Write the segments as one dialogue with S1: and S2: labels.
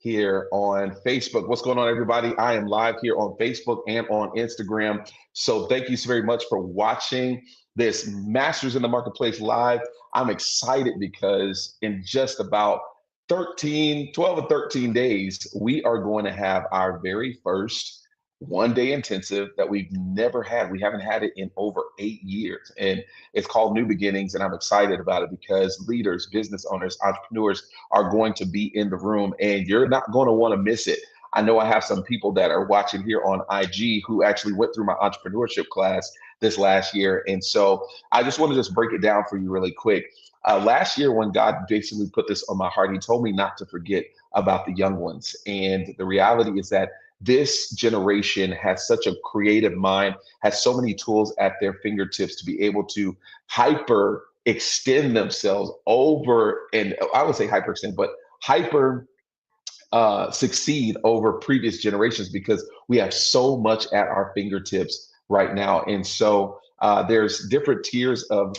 S1: here on Facebook. What's going on, everybody? I am live here on Facebook and on Instagram. So thank you so very much for watching this Masters in the Marketplace live. I'm excited because in just about 12 or 13 days, we are going to have our very first one-day intensive that we've never had. We haven't had it in over 8 years. And it's called New Beginnings. And I'm excited about it because leaders, business owners, entrepreneurs are going to be in the room and you're not going to want to miss it. I know I have some people that are watching here on IG who actually went through my entrepreneurship class this last year. And so I just want to just break it down for you really quick. Last year, when God basically put this on my heart, he told me not to forget about the young ones. And the reality is that this generation has such a creative mind, has so many tools at their fingertips to be able to hyper extend themselves over, and I would say hyperextend, but hyper succeed over previous generations because we have so much at our fingertips right now. And so there's different tiers of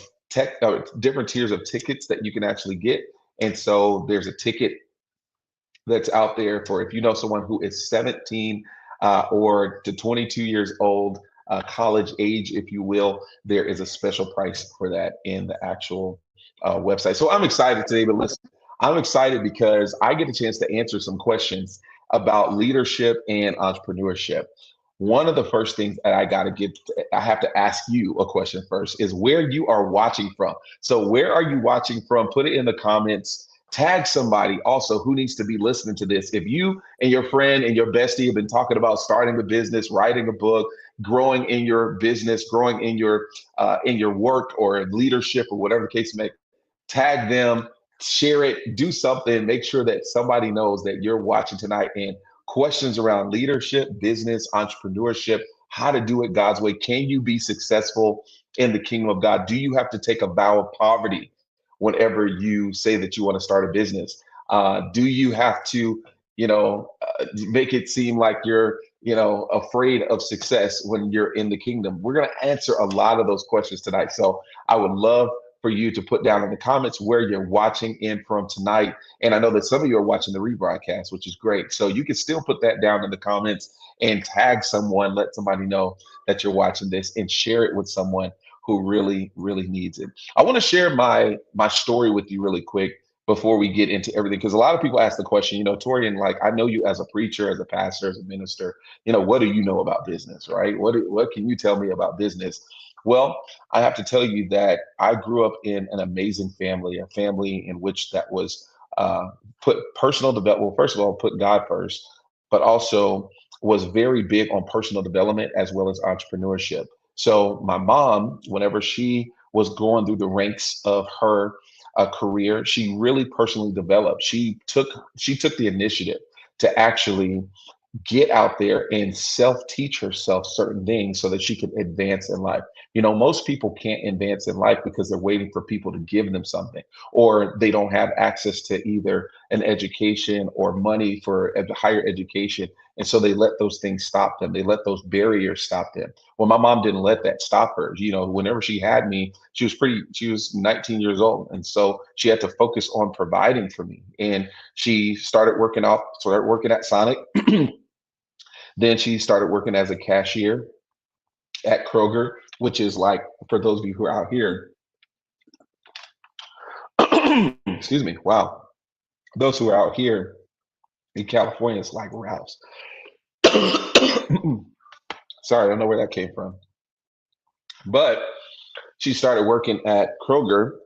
S1: different tiers of tickets that you can actually get. And so there's a ticket that's out there for if you know someone who is 17 or to 22 years old, college age, if you will, there is a special price for that in the actual website. So I'm excited today, but listen, I'm excited because I get a chance to answer some questions about leadership and entrepreneurship. One of the first things that I have to ask you a question first is where you are watching from. So where are you watching from? Put it in the comments. Tag somebody also who needs to be listening to this. If you and your friend and your bestie have been talking about starting a business, writing a book, growing in your business, growing in your work or leadership or whatever the case may, tag them, share it, do something, make sure that somebody knows that you're watching tonight. And questions around leadership, business, entrepreneurship, how to do it God's way. Can you be successful in the kingdom of God? Do you have to take a vow of poverty whenever you say that you want to start a business? Do you have to, make it seem like you're, afraid of success when you're in the kingdom? We're going to answer a lot of those questions tonight. So I would love for you to put down in the comments where you're watching in from tonight. And I know that some of you are watching the rebroadcast, which is great. So you can still put that down in the comments and tag someone, let somebody know that you're watching this and share it with someone who really, really needs it. I want to share my story with you really quick before we get into everything, because a lot of people ask the question, Torian, like, I know you as a preacher, as a pastor, as a minister, what do you know about business, right? What can you tell me about business? Well, I have to tell you that I grew up in an amazing family, a family in which that was put personal development. Well, first of all, put God first, but also was very big on personal development as well as entrepreneurship. So my mom, whenever she was going through the ranks of her career, she really personally developed. She took the initiative to actually get out there and self-teach herself certain things so that she could advance in life. Most people can't advance in life because they're waiting for people to give them something, or they don't have access to either an education or money for a higher education. And so they let those things stop them. They let those barriers stop them. Well, my mom didn't let that stop her. Whenever she had me, she was 19 years old. And so she had to focus on providing for me. And she started working at Sonic. Then she started working as a cashier at Kroger, which is like, for those of you who are out here, excuse me, wow. Those who are out here in California, it's like Ralph's. Sorry, I don't know where that came from. But she started working at Kroger.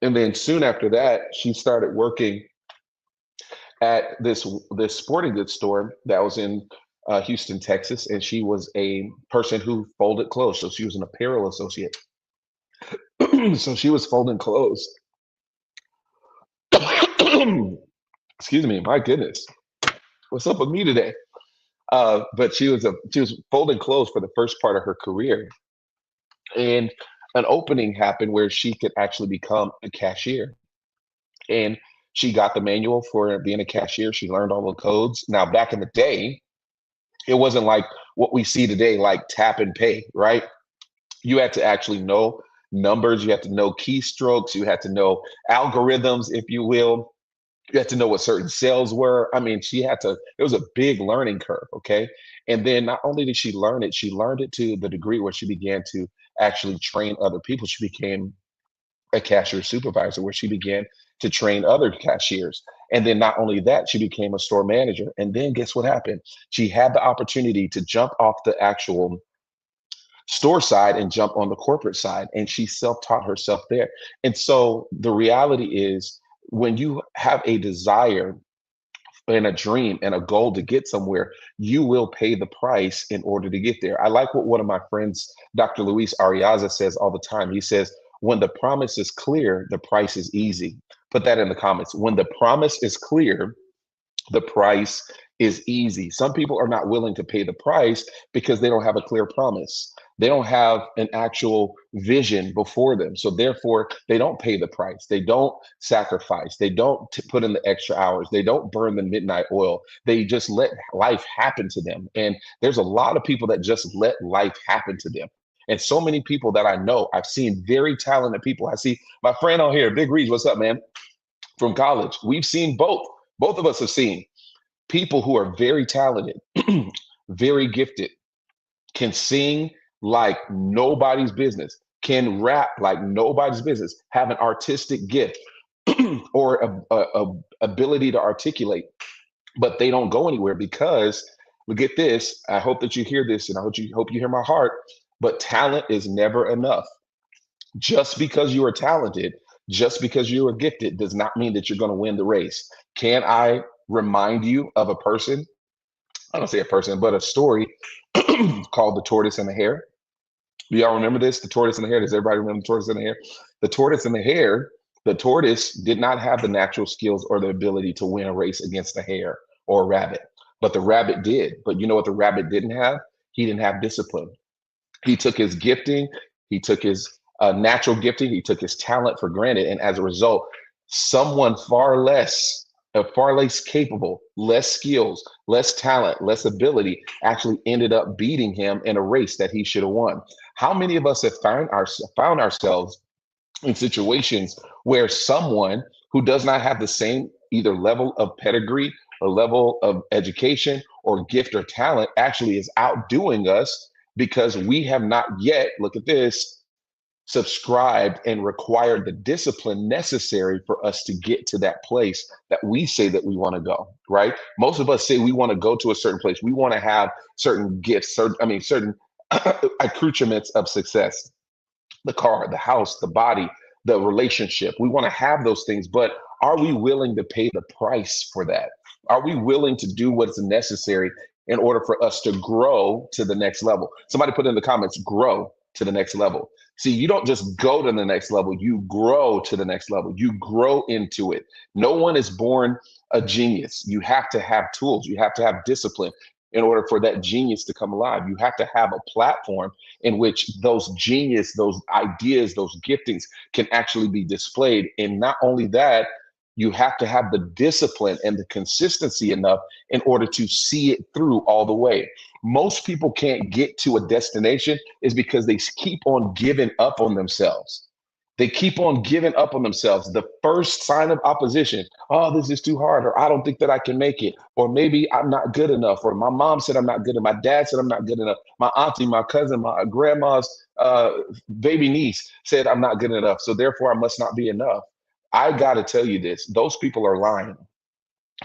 S1: And then soon after that, she started working at this sporting goods store that was in Houston, Texas, and she was a person who folded clothes. So she was an apparel associate. So she was folding clothes. Excuse me, my goodness, what's up with me today? But she was folding clothes for the first part of her career, and an opening happened where she could actually become a cashier. And she got the manual for being a cashier. She learned all the codes. Now, back in the day, it wasn't like what we see today, like tap and pay, right? You had to actually know numbers. You had to know keystrokes. You had to know algorithms, if you will. You had to know what certain sales were. I mean, she had to, it was a big learning curve. Okay. And then not only did she learned it to the degree where she began to actually train other people. She became a cashier supervisor where she began to train other cashiers. And then not only that, she became a store manager. And then guess what happened? She had the opportunity to jump off the actual store side and jump on the corporate side. And she self-taught herself there. And so the reality is when you have a desire and a dream and a goal to get somewhere, you will pay the price in order to get there. I like what one of my friends, Dr. Luis Ariaza, says all the time. He says, when the promise is clear, the price is easy. Put that in the comments. When the promise is clear, the price is easy. Some people are not willing to pay the price because they don't have a clear promise. They don't have an actual vision before them. So therefore, they don't pay the price. They don't sacrifice. They don't put in the extra hours. They don't burn the midnight oil. They just let life happen to them. And there's a lot of people that just let life happen to them. And so many people that I know, I've seen very talented people. I see my friend on here, Big Reed, what's up, man? From college. We've seen both. Both of us have seen people who are very talented, very gifted, can sing like nobody's business, can rap like nobody's business, have an artistic gift or a ability to articulate, but they don't go anywhere because, look at this. I hope that you hear this, and I hope you hear my heart. But talent is never enough. Just because you are talented, just because you are gifted, does not mean that you're going to win the race. Can I remind you of a person? I don't say a person, but a story called The Tortoise and the Hare. Do y'all remember this? The tortoise and the hare. Does everybody remember the tortoise and the hare? The tortoise and the hare, the tortoise did not have the natural skills or the ability to win a race against a hare or a rabbit, but the rabbit did. But you know what the rabbit didn't have? He didn't have discipline. He took his gifting, he took his natural gifting, he took his talent for granted. And as a result, someone far less capable, less skills, less talent, less ability actually ended up beating him in a race that he should have won. How many of us have found ourselves in situations where someone who does not have the same either level of pedigree or level of education or gift or talent actually is outdoing us because we have not yet, look at this, subscribed and required the discipline necessary for us to get to that place that we say that we want to go, right? Most of us say we want to go to a certain place. We want to have certain gifts, certain accoutrements of success, the car, the house, the body, the relationship. We want to have those things, but are we willing to pay the price for that? Are we willing to do what's necessary in order for us to grow to the next level? Somebody put in the comments, grow to the next level. See, you don't just go to the next level, you grow to the next level. You grow into it. No one is born a genius. You have to have tools, you have to have discipline in order for that genius to come alive. You have to have a platform in which those genius, those ideas, those giftings can actually be displayed. And not only that, you have to have the discipline and the consistency enough in order to see it through all the way. Most people can't get to a destination is because they keep on giving up on themselves. They keep on giving up on themselves. The first sign of opposition, oh, this is too hard, or I don't think that I can make it, or maybe I'm not good enough, or my mom said I'm not good enough, my dad said I'm not good enough, my auntie, my cousin, my grandma's baby niece said I'm not good enough, so therefore I must not be enough. I got to tell you this, those people are lying.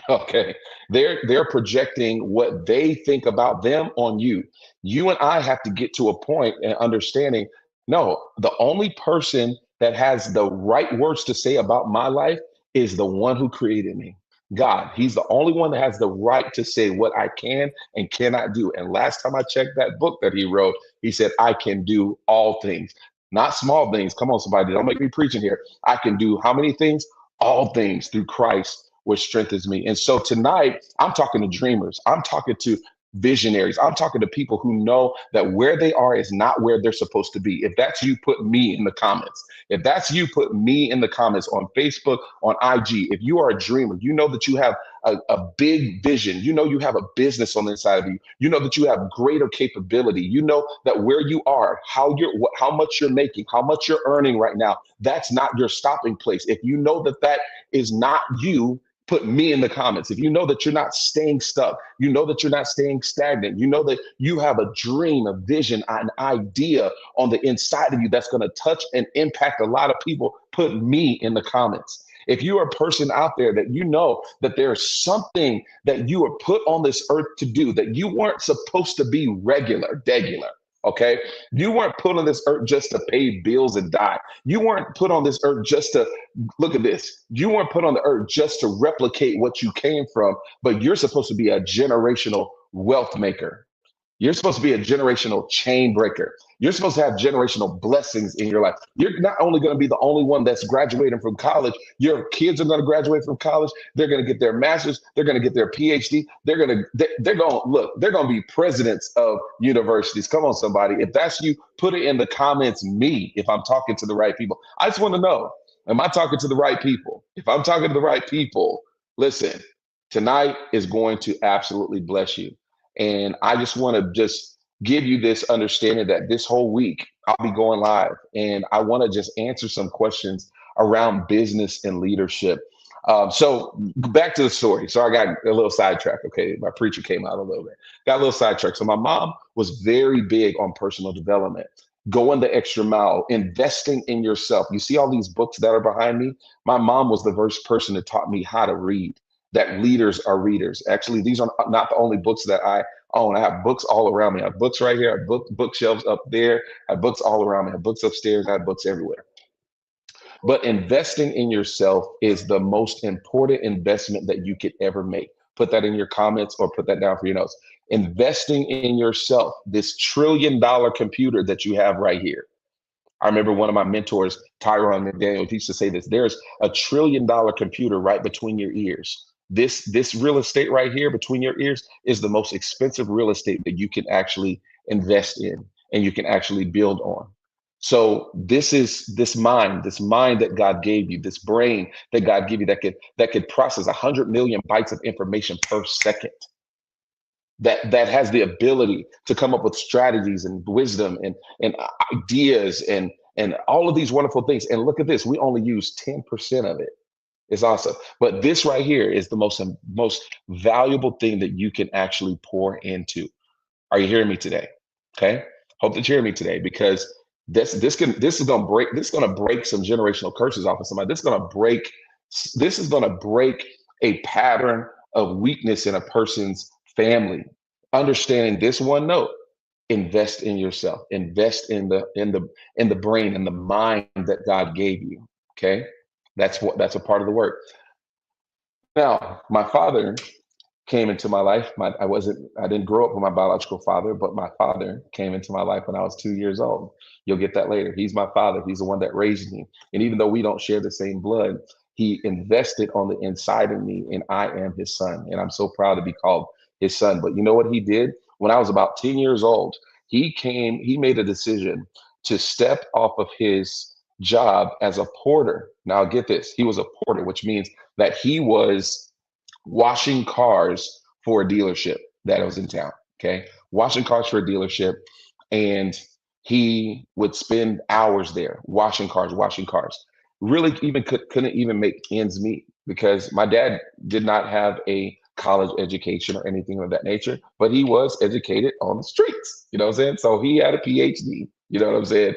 S1: Okay. They're projecting what they think about them on you. You and I have to get to a point and understanding, no, the only person that has the right words to say about my life is the one who created me. God, he's the only one that has the right to say what I can and cannot do. And last time I checked that book that he wrote, he said, I can do all things, not small things. Come on, somebody, don't make me preaching here. I can do how many things? All things through Christ which strengthens me. And so tonight, I'm talking to dreamers. I'm talking to visionaries. I'm talking to people who know that where they are is not where they're supposed to be. If that's you, put me in the comments. If that's you, put me in the comments on Facebook, on IG. If you are a dreamer, you know that you have a big vision. You know you have a business on the inside of you. You know that you have greater capability. You know that where you are, how much you're making, how much you're earning right now, that's not your stopping place. If you know that that is not you, put me in the comments. If you know that you're not staying stuck, you know that you're not staying stagnant, you know that you have a dream, a vision, an idea on the inside of you that's going to touch and impact a lot of people, put me in the comments. If you are a person out there that you know that there's something that you are put on this earth to do, that you weren't supposed to be regular, okay? You weren't put on this earth just to pay bills and die. You weren't put on this earth just to look at this. You weren't put on the earth just to replicate what you came from, but you're supposed to be a generational wealth maker. You're supposed to be a generational chain breaker. You're supposed to have generational blessings in your life. You're not only going to be the only one that's graduating from college, your kids are going to graduate from college. They're going to get their master's. They're going to get their PhD. They're going to look, they're going to be presidents of universities. Come on, somebody. If that's you, put it in the comments, me, if I'm talking to the right people. I just want to know, am I talking to the right people? If I'm talking to the right people, listen, tonight is going to absolutely bless you. And I just want to just give you this understanding that this whole week I'll be going live and I want to just answer some questions around business and leadership. So back to the story. So I got a little sidetracked. Okay. My preacher came out a little bit, got a little sidetracked. So my mom was very big on personal development, going the extra mile, investing in yourself. You see all these books that are behind me? My mom was the first person that taught me how to read, that leaders are readers. Actually, these are not the only books that I own. I have books all around me. I have books right here. I have bookshelves up there. I have books all around me. I have books upstairs. I have books everywhere. But investing in yourself is the most important investment that you could ever make. Put that in your comments or put that down for your notes. Investing in yourself, this $1 trillion computer that you have right here. I remember one of my mentors, Tyron McDaniel, used to say this: there's a $1 trillion computer right between your ears. This real estate right here between your ears is the most expensive real estate that you can actually invest in and you can actually build on. So this is this mind that God gave you, this brain that God gave you that could process 100 million bytes of information per second, that has the ability to come up with strategies and wisdom and ideas and all of these wonderful things. And look at this, we only use 10% of it. It's awesome. But this right here is the most valuable thing that you can actually pour into. Are you hearing me today? Okay. Hope that you hear me today, because this is gonna break some generational curses off of somebody. This is gonna break a pattern of weakness in a person's family. Understanding this one note: invest in yourself, invest in the brain and the mind that God gave you. Okay. That's a part of the work. Now, my father came into my life. I didn't grow up with my biological father, but my father came into my life when I was 2 years old. You'll get that later. He's my father. He's the one that raised me. And even though we don't share the same blood, he invested on the inside of me, and I am his son. And I'm so proud to be called his son. But you know what he did? When I was about 10 years old, he made a decision to step off of his job as a porter. Now, get this, he was a porter, which means that he was washing cars for a dealership that was in town. Okay. Washing cars for a dealership. And he would spend hours there washing cars. Really couldn't even make ends meet, because my dad did not have a college education or anything of that nature, but he was educated on the streets. You know what I'm saying? So he had a PhD, you know what I'm saying,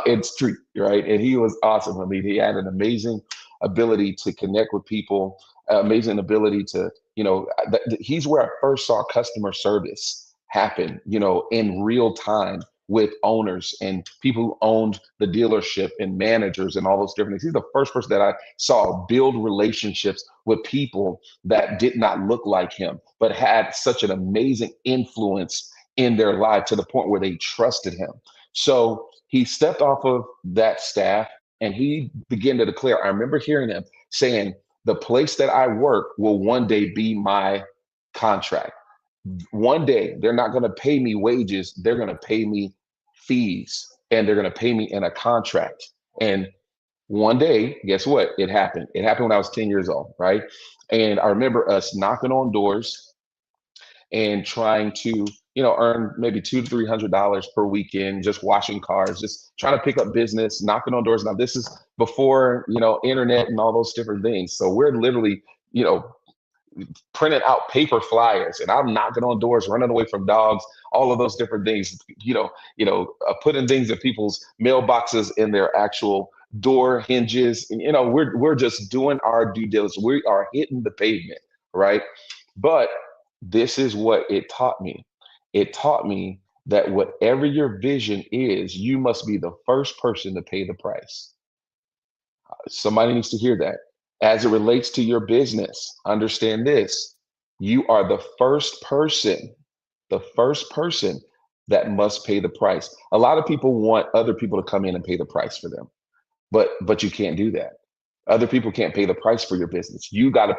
S1: in street, right? And he was awesome. I mean, he had an amazing ability to connect with people, amazing ability to, he's where I first saw customer service happen, in real time with owners and people who owned the dealership and managers and all those different things. He's the first person that I saw build relationships with people that did not look like him, but had such an amazing influence in their life to the point where they trusted him. So he stepped off of that staff and he began to declare. I remember hearing him saying, the place that I work will one day be my contract. One day they're not going to pay me wages, they're going to pay me fees, and they're going to pay me in a contract. And one day, guess what? It happened when I was 10 years old, right? And I remember us knocking on doors and trying to, earn maybe $200 to $300 per weekend, just washing cars, just trying to pick up business, knocking on doors. Now this is before, internet and all those different things. So we're literally, you know, printing out paper flyers, and I'm knocking on doors, running away from dogs, all of those different things, putting things in people's mailboxes in their actual door hinges. And, we're just doing our due diligence. We are hitting the pavement, right? But this is what it taught me. It taught me that whatever your vision is, you must be the first person to pay the price. Somebody needs to hear that. As it relates to your business, understand this. You are the first person that must pay the price. A lot of people want other people to come in and pay the price for them, but you can't do that. Other people can't pay the price for your business. You got to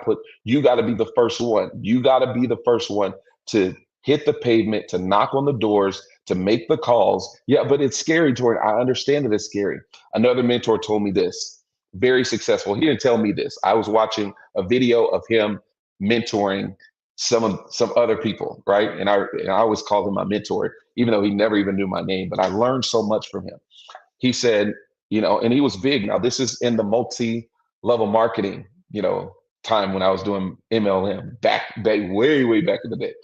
S1: be the first one. You got to be the first one to hit the pavement, to knock on the doors, to make the calls. Yeah, but it's scary, Tori. I understand that it's scary. Another mentor told me this, very successful. He didn't tell me this. I was watching a video of him mentoring some other people, right? And I always called him my mentor, even though he never even knew my name, but I learned so much from him. He said, and he was big. Now, this is in the multi-level marketing, time when I was doing MLM back way, way back in the day.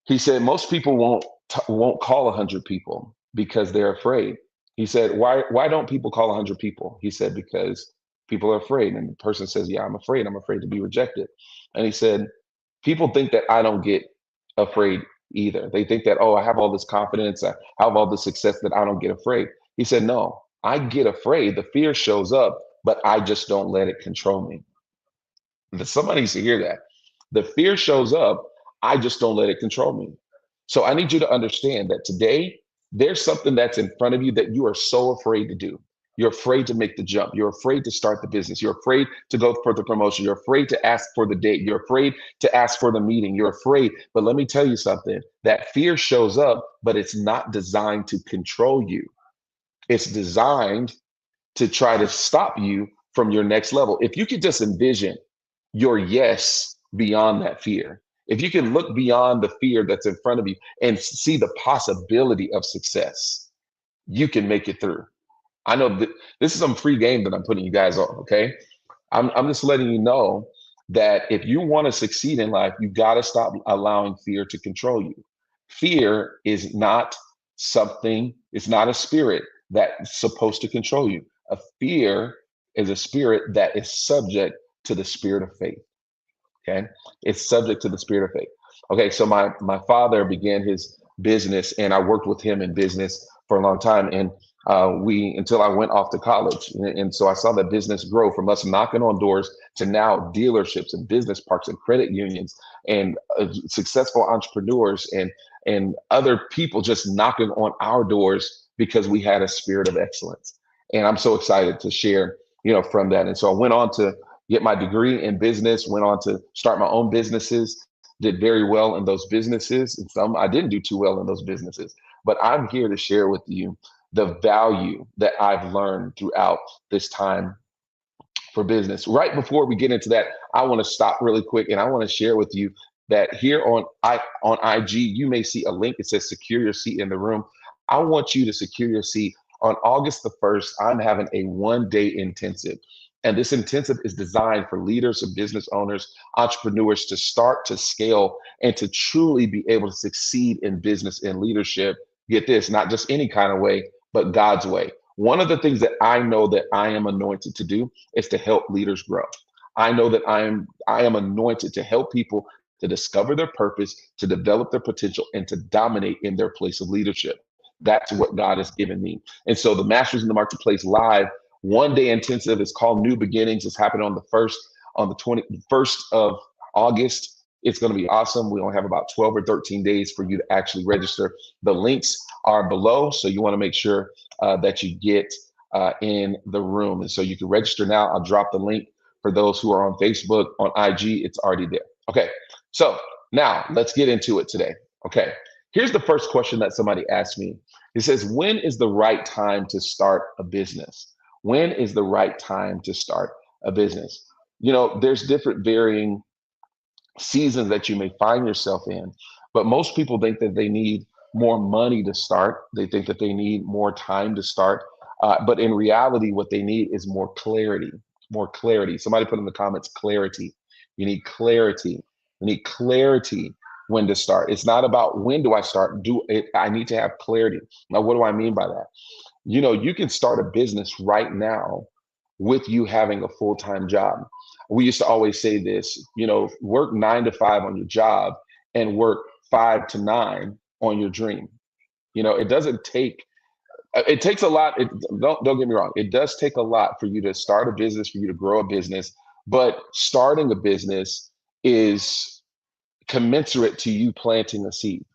S1: He said most people won't call 100 people because they're afraid. He said, why don't people call 100 people? He said, because people are afraid. And the person says, yeah, I'm afraid. I'm afraid to be rejected. And he said, people think that I don't get afraid either. They think that, oh, I have all this confidence, I have all this success, that I don't get afraid. He said, no, I get afraid. The fear shows up, but I just don't let it control me. Somebody needs to hear that. The fear shows up, I just don't let it control me. So I need you to understand that today, there's something that's in front of you that you are so afraid to do. You're afraid to make the jump. You're afraid to start the business. You're afraid to go for the promotion. You're afraid to ask for the date. You're afraid to ask for the meeting. You're afraid. But let me tell you something, that fear shows up, but it's not designed to control you. It's designed to try to stop you from your next level. If you could just envision your yes beyond that fear, if you can look beyond the fear that's in front of you and see the possibility of success, you can make it through. I know that this is some free game that I'm putting you guys on, okay? I'm just letting you know that if you want to succeed in life, you got to stop allowing fear to control you. Fear is not it's not a spirit that's supposed to control you. A fear is a spirit that is subject to the spirit of faith. Okay, it's subject to the spirit of faith. Okay, so my father began his business, and I worked with him in business for a long time, and we until I went off to college, and so I saw that business grow from us knocking on doors to now dealerships and business parks and credit unions and successful entrepreneurs and other people just knocking on our doors because we had a spirit of excellence. And I'm so excited to share, from that. And so I went on to get my degree in business, went on to start my own businesses, did very well in those businesses. And some I didn't do too well in those businesses. But I'm here to share with you the value that I've learned throughout this time for business. Right before we get into that, I want to stop really quick and I want to share with you that here on IG, you may see a link. It says secure your seat in the room. I want you to secure your seat. On August the 1st, I'm having a 1-day intensive. And this intensive is designed for leaders and business owners, entrepreneurs to start to scale and to truly be able to succeed in business and leadership. Get this, not just any kind of way, but God's way. One of the things that I know that I am anointed to do is to help leaders grow. I know that I am anointed to help people to discover their purpose, to develop their potential, and to dominate in their place of leadership. That's what God has given me. And so the Masters in the Marketplace Live 1-day intensive is called New Beginnings. It's happening on the 21st of August. It's going to be awesome. We only have about 12 or 13 days for you to actually register. The links are below, so you want to make sure that you get in the room. And so you can register now. I'll drop the link for those who are on Facebook, on IG. It's already there. Okay, so now let's get into it today. Okay, here's the first question that somebody asked me. It says, when is the right time to start a business? When is the right time to start a business? There's different varying seasons that you may find yourself in, but most people think that they need more money to start. They think that they need more time to start. But in reality, what they need is more clarity, more clarity. Somebody put in the comments, clarity. You need clarity. You need clarity when to start. It's not about when do I start. Do it. I need to have clarity. Now, what do I mean by that? You can start a business right now with you having a full-time job. We used to always say this, work 9 to 5 on your job and work 5 to 9 on your dream. It doesn't take, it takes a lot. Don't get me wrong. It does take a lot for you to start a business, for you to grow a business, but starting a business is commensurate to you planting a seed.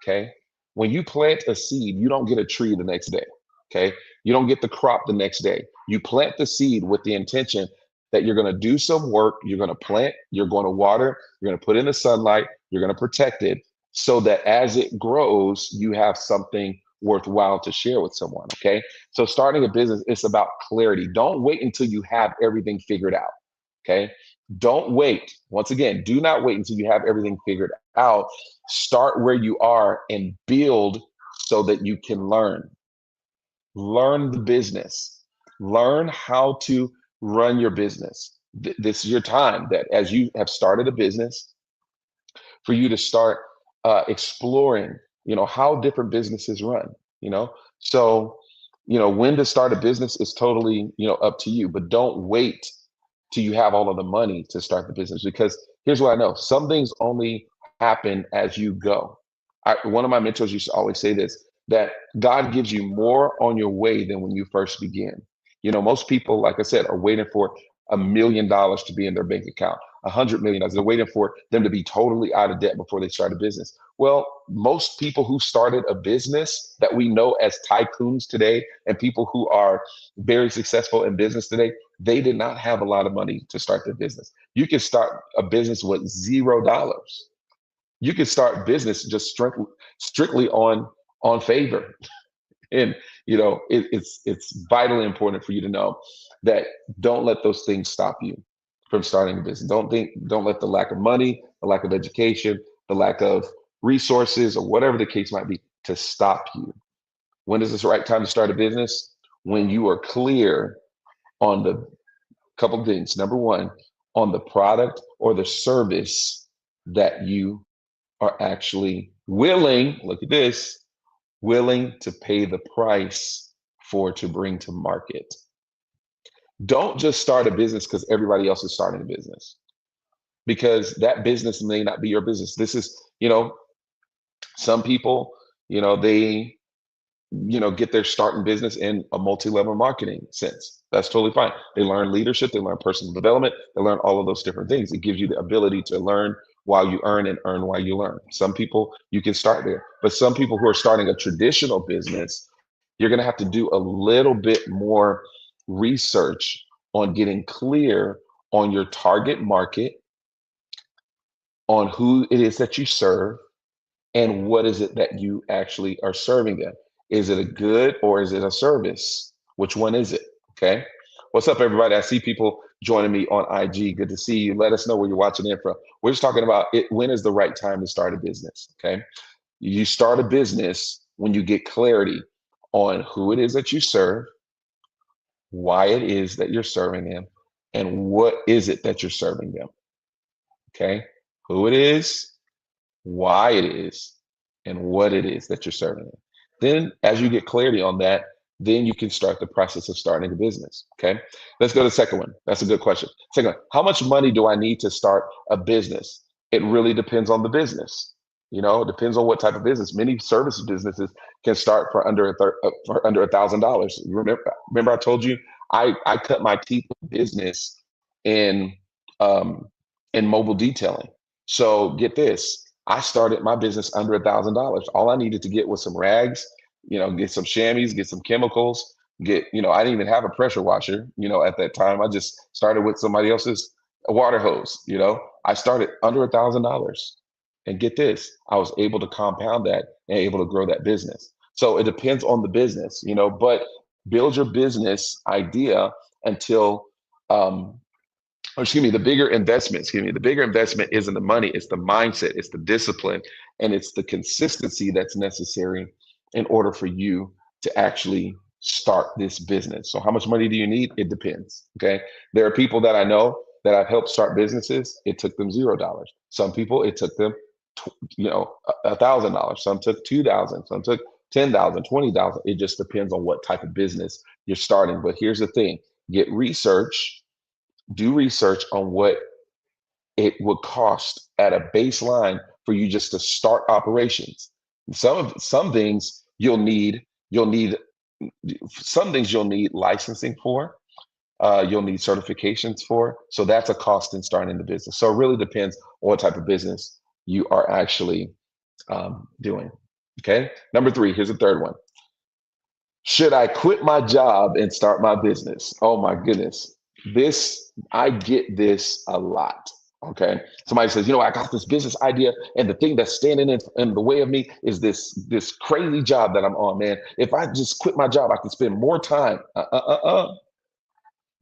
S1: Okay. When you plant a seed, you don't get a tree the next day. Okay. You don't get the crop the next day. You plant the seed with the intention that you're going to do some work. You're going to plant, you're going to water, you're going to put in the sunlight, you're going to protect it so that as it grows, you have something worthwhile to share with someone. Okay. So starting a business, it's about clarity. Don't wait until you have everything figured out. Okay. Don't wait. Once again, do not wait until you have everything figured out. Start where you are and build so that you can learn. Learn the business. Learn how to run your business. This is your time that as you have started a business, for you to start exploring, how different businesses run, you know? So, when to start a business is totally, up to you, but don't wait till you have all of the money to start the business. Because here's what I know, some things only happen as you go. One of my mentors used to always say this, that God gives you more on your way than when you first begin. Most people, like I said, are waiting for $1 million to be in their bank account, $100 million. They're waiting for them to be totally out of debt before they start a business. Well, most people who started a business that we know as tycoons today and people who are very successful in business today, they did not have a lot of money to start their business. You can start a business with $0. You can start business just strictly on favor. And it's vitally important for you to know that don't let those things stop you from starting a business. Don't let the lack of money, the lack of education, the lack of resources, or whatever the case might be, to stop you. When is this the right time to start a business? When you are clear on the couple of things. Number one, on the product or the service that you are actually willing, look at this, willing to pay the price for to bring to market. Don't just start a business because everybody else is starting a business, because that business may not be your business. This is, some people, they, get their start in business in a multi-level marketing sense. That's totally fine. They learn leadership, they learn personal development, they learn all of those different things. It gives you the ability to learn while you earn and earn while you learn. Some people, you can start there, but some people who are starting a traditional business, you're going to have to do a little bit more research on getting clear on your target market, on who it is that you serve, and what is it that you actually are serving them. Is it a good or is it a service? Which one is it? Okay. What's up, everybody? I see people joining me on IG. Good to see you. Let us know where you're watching in from. We're just talking about it. When is the right time to start a business? Okay. You start a business when you get clarity on who it is that you serve, why it is that you're serving them, and what is it that you're serving them. Okay. Who it is, why it is, and what it is that you're serving them. Then as you get clarity on that, then you can start the process of starting a business. Okay. Let's go to the second one. That's a good question. Second one, how much money do I need to start a business? It really depends on the business. It depends on what type of business. Many service businesses can start for under $1,000. Remember I told you I cut my teeth with business in mobile detailing. So get this, I started my business under $1,000. All I needed to get was some rags, get some chamois, get some chemicals, I didn't even have a pressure washer, at that time. I just started with somebody else's water hose, I started under $1,000. And get this, I was able to compound that and able to grow that business. So it depends on the business, but build your business idea until, the bigger investment, the bigger investment isn't the money, it's the mindset, it's the discipline, and it's the consistency that's necessary in order for you to actually start this business. So how much money do you need? It depends. Okay. There are people that I know that I've helped start businesses, it took them $0. Some people, it took them, $1,000. Some took 2,000. Some took 10,000, 20,000. It just depends on what type of business you're starting. But here's the thing: get research, do research on what it would cost at a baseline for you just to start operations. Some things you'll need some things you'll need licensing for. You'll need certifications for. So that's a cost in starting the business. So it really depends on what type of business you are actually doing. Okay. Number three, here's the third one. Should I quit my job and start my business? Oh my goodness. I get this a lot. Okay. Somebody says, I got this business idea, and the thing that's standing in the way of me is this crazy job that I'm on, man. If I just quit my job, I can spend more time.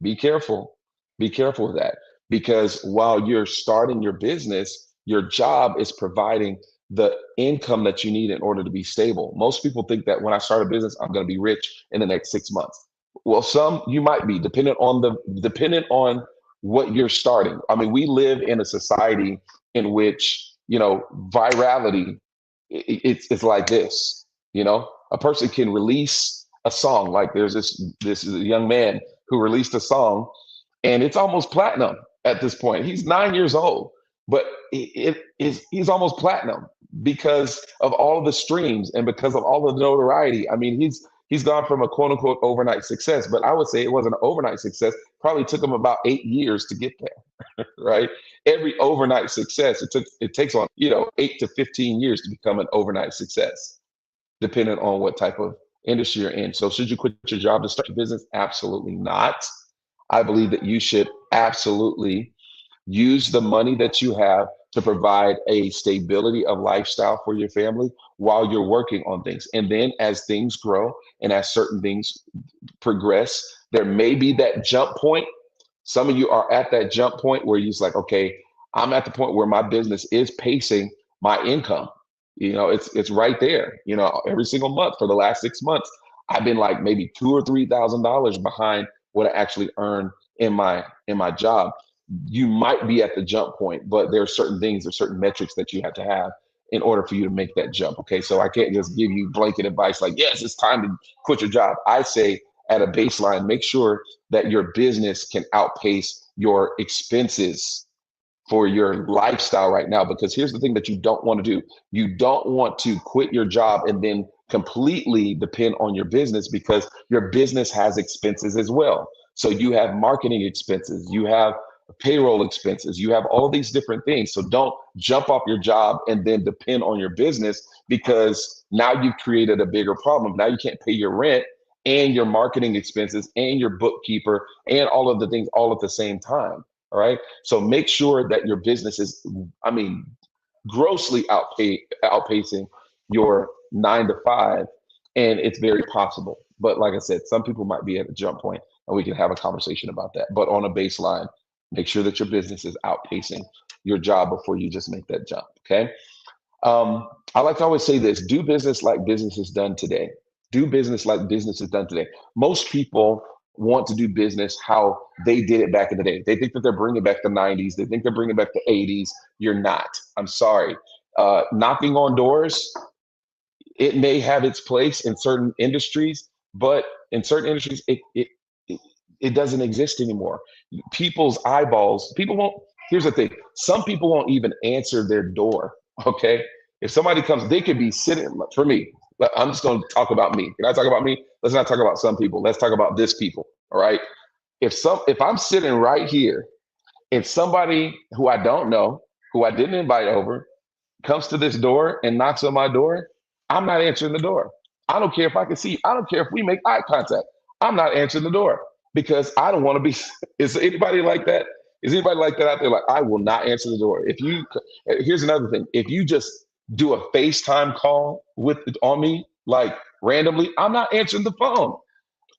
S1: Be careful. Be careful with that, because while you're starting your business, your job is providing the income that you need in order to be stable. Most people think that when I start a business, I'm going to be rich in the next 6 months. Well, some you might be, dependent on what you're starting. I mean, we live in a society in which, virality, it's like this. A person can release a song. Like there's this young man who released a song, and it's almost platinum at this point. He's 9 years old, but he's almost platinum because of all of the streams and because of all of the notoriety. I mean, he's gone from a quote unquote overnight success, but I would say it wasn't an overnight success. Probably took him about 8 years to get there, right? Every overnight success, it takes on 8 to 15 years to become an overnight success, depending on what type of industry you're in. So should you quit your job to start your business? Absolutely not. I believe that you should absolutely use the money that you have to provide a stability of lifestyle for your family while you're working on things. And then as things grow and as certain things progress, there may be that jump point. Some of you are at that jump point where you're just like, okay, I'm at the point where my business is pacing my income. It's right there. Every single month for the last 6 months, I've been like maybe $2,000 or $3,000 behind what I actually earn in my job. You might be at the jump point, but there are certain things or certain metrics that you have to have in order for you to make that jump. Okay, so I can't just give you blanket advice like, yes, it's time to quit your job. I say at a baseline, make sure that your business can outpace your expenses for your lifestyle right now. Because here's the thing that you don't want to do. You don't want to quit your job and then completely depend on your business, because your business has expenses as well. So you have marketing expenses, you have payroll expenses, you have all these different things. So don't jump off your job and then depend on your business, because now you've created a bigger problem. Now you can't pay your rent and your marketing expenses and your bookkeeper and all of the things all at the same time. All right. So make sure that your business is, grossly outpacing your 9 to 5. And it's very possible. But like I said, some people might be at a jump point, and we can have a conversation about that. But on a baseline, make sure that your business is outpacing your job before you just make that jump. Okay. I like to always say this: do business like business is done today. Do business like business is done today. Most people want to do business how they did it back in the day. They think that they're bringing back the 90s. They think they're bringing back the 80s. You're not. I'm sorry. Knocking on doors, it may have its place in certain industries, but in certain industries, it doesn't exist anymore. People's eyeballs, people won't, here's the thing: some people won't even answer their door. Okay. If somebody comes, they could be sitting, for me, I'm just going to talk about me. Can I talk about me? Let's not talk about some people. Let's talk about this people. All right. If I'm sitting right here, if somebody who I don't know, who I didn't invite over, comes to this door and knocks on my door, I'm not answering the door. I don't care if I can see. I don't care if we make eye contact. I'm not answering the door, because I don't want to be. Is anybody like that? Is anybody like that out there? Like, I will not answer the door. Here's another thing: if you just do a FaceTime call on me, like randomly, I'm not answering the phone.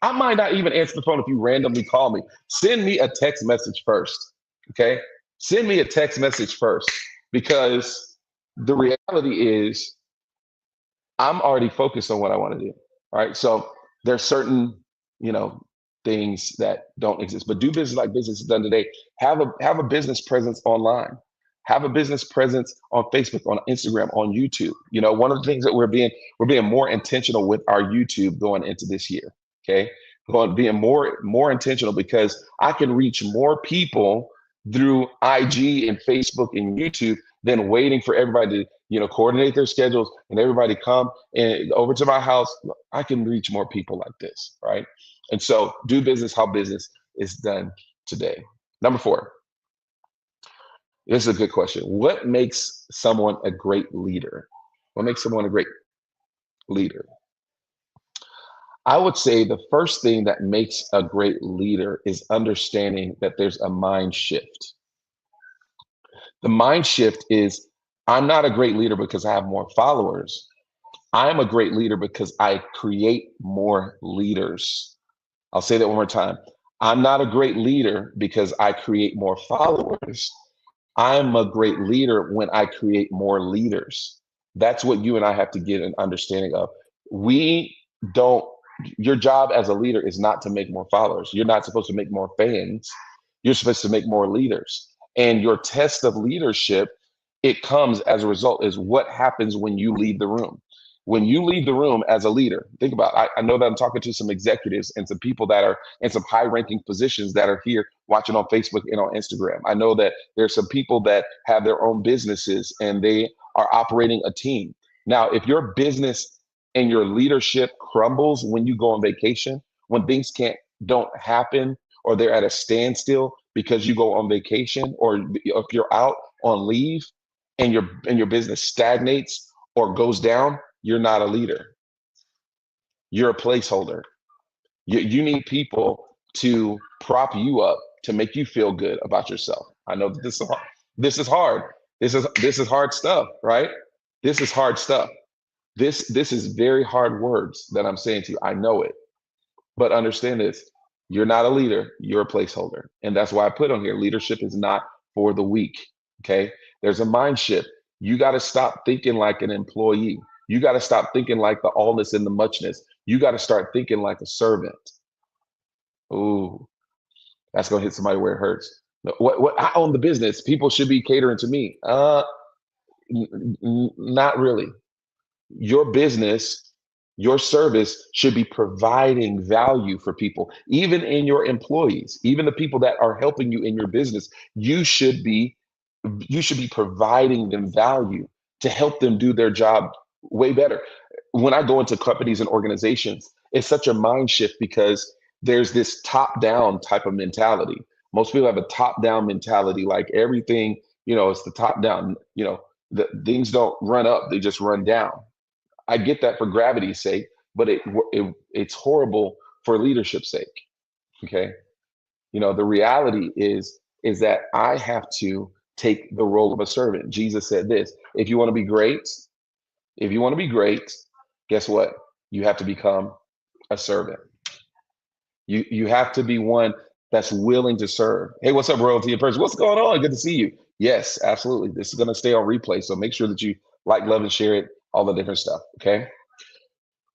S1: I might not even answer the phone if you randomly call me. Send me a text message first. Okay. Send me a text message first, because the reality is I'm already focused on what I want to do. All right. So there's certain, you know, things that don't exist. But do business like business is done today. Have a business presence online. Have a business presence on Facebook, on Instagram, on YouTube. You know, one of the things that we're being more intentional with our YouTube going into this year. Okay, going being more intentional because I can reach more people through IG and Facebook and YouTube than waiting for everybody to coordinate their schedules and everybody come and over to my house. I can reach more people like this, right? And so do business how business is done today. Number 4, this is a good question. What makes someone a great leader? What makes someone a great leader? I would say the first thing that makes a great leader is understanding that there's a mind shift. The mind shift is, I'm not a great leader because I have more followers. I am a great leader because I create more leaders. I'll say that one more time. I'm not a great leader because I create more followers. I'm a great leader when I create more leaders. That's what you and I have to get an understanding of. We don't, your job as a leader is not to make more followers. You're not supposed to make more fans. You're supposed to make more leaders. And your test of leadership, it comes as a result, is what happens when you leave the room. When you leave the room as a leader, think about it. I know that I'm talking to some executives and some people that are in some high ranking positions that are here watching on Facebook and on Instagram. I know that there's some people that have their own businesses and they are operating a team. Now, if your business and your leadership crumbles when you go on vacation, when things don't happen, or they're at a standstill because you go on vacation, or if you're out on leave and your business stagnates or goes down, you're not a leader. You're a placeholder. You need people to prop you up to make you feel good about yourself. I know that this is hard. This is hard stuff, right? This is hard stuff. This is very hard words that I'm saying to you. I know it. But understand this. You're not a leader, you're a placeholder. And that's why I put on here, leadership is not for the weak. Okay. There's a mind shift. You got to stop thinking like an employee. You got to stop thinking like the allness and the muchness. You got to start thinking like a servant. Ooh, that's gonna hit somebody where it hurts. What I own the business. People should be catering to me. Not really. Your business, your service should be providing value for people, even in your employees, even the people that are helping you in your business. You should be providing them value to help them do their job way better. When I go into companies and organizations, it's such a mind shift because there's this top down type of mentality. Most people have a top down mentality, like everything, it's the top down, the things don't run up, they just run down. I get that for gravity's sake, but it's horrible for leadership's sake. Okay. The reality is that I have to take the role of a servant. Jesus said this, if you want to be great, guess what? You have to become a servant. You have to be one that's willing to serve. Hey, what's up, royalty in person? What's going on? Good to see you. Yes, absolutely. This is going to stay on replay. So make sure that you like, love, and share it, all the different stuff. Okay.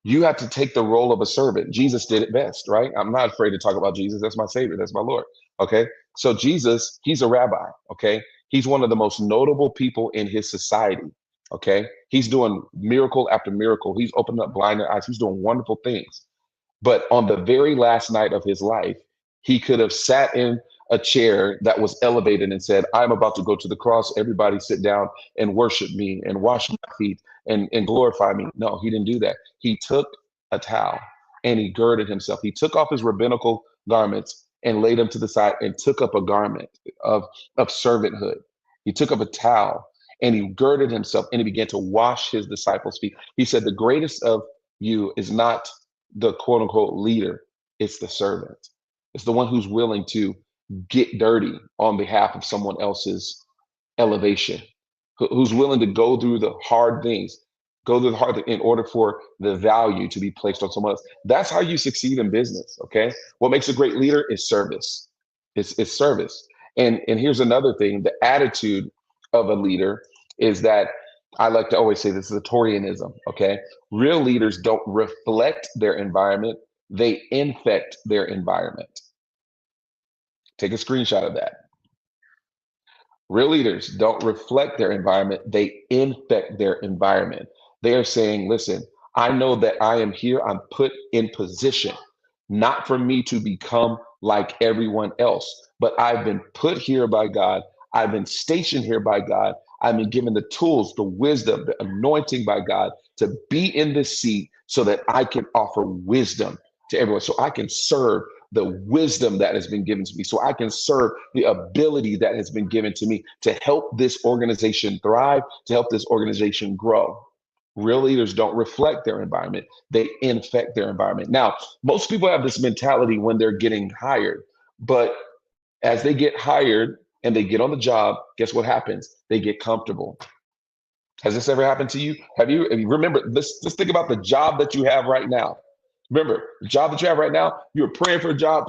S1: You have to take the role of a servant. Jesus did it best, right? I'm not afraid to talk about Jesus. That's my Savior. That's my Lord. Okay. So Jesus, he's a rabbi. Okay. He's one of the most notable people in his society. Okay. He's doing miracle after miracle. He's opening up blinded eyes. He's doing wonderful things. But on the very last night of his life, he could have sat in a chair that was elevated and said, I'm about to go to the cross. Everybody sit down and worship me and wash my feet and glorify me. No, he didn't do that. He took a towel and he girded himself. He took off his rabbinical garments and laid them to the side and took up a garment of servanthood. He took up a towel and he girded himself and he began to wash his disciples' feet. He said, the greatest of you is not the quote unquote leader, it's the servant. It's the one who's willing to get dirty on behalf of someone else's elevation, who's willing to go through the hard things, in order for the value to be placed on someone else. That's how you succeed in business. Okay. What makes a great leader is service. It's service. And here's another thing, the attitude of a leader is that I like to always say this is a Torianism. Okay. Real leaders don't reflect their environment. they infect their environment. Take a screenshot of that. Real leaders don't reflect their environment, they infect their environment. They are saying, listen, I know that I am here, I'm put in position, not for me to become like everyone else, but I've been put here by God. I've been stationed here by God. I've been given the tools, the wisdom, the anointing by God to be in this seat so that I can offer wisdom to everyone, so I can serve the wisdom that has been given to me, so I can serve the ability that has been given to me to help this organization thrive, to help this organization grow. Real leaders don't reflect their environment, they infect their environment. Now, most people have this mentality when they're getting hired, but as they get hired and they get on the job, guess what happens? They get comfortable. Has this ever happened to you? Have you remember, let's think about the job that you have right now. Remember, the job that you have right now, you're praying for a job,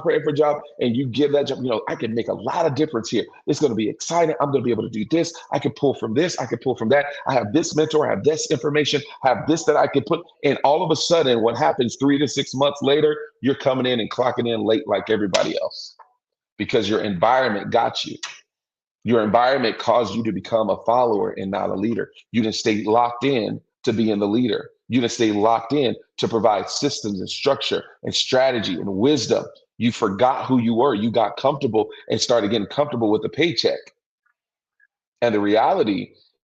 S1: and you give that job, I can make a lot of difference here. It's going to be exciting. I'm going to be able to do this. I can pull from this. I can pull from that. I have this mentor. I have this information. I have this that I can put. And all of a sudden, what happens 3 to 6 months later, you're coming in and clocking in late like everybody else because your environment got you. Your environment caused you to become a follower and not a leader. You didn't stay locked in to being the leader. You didn't stay locked in to provide systems and structure and strategy and wisdom. You forgot who you were. You got comfortable and started getting comfortable with the paycheck. And the reality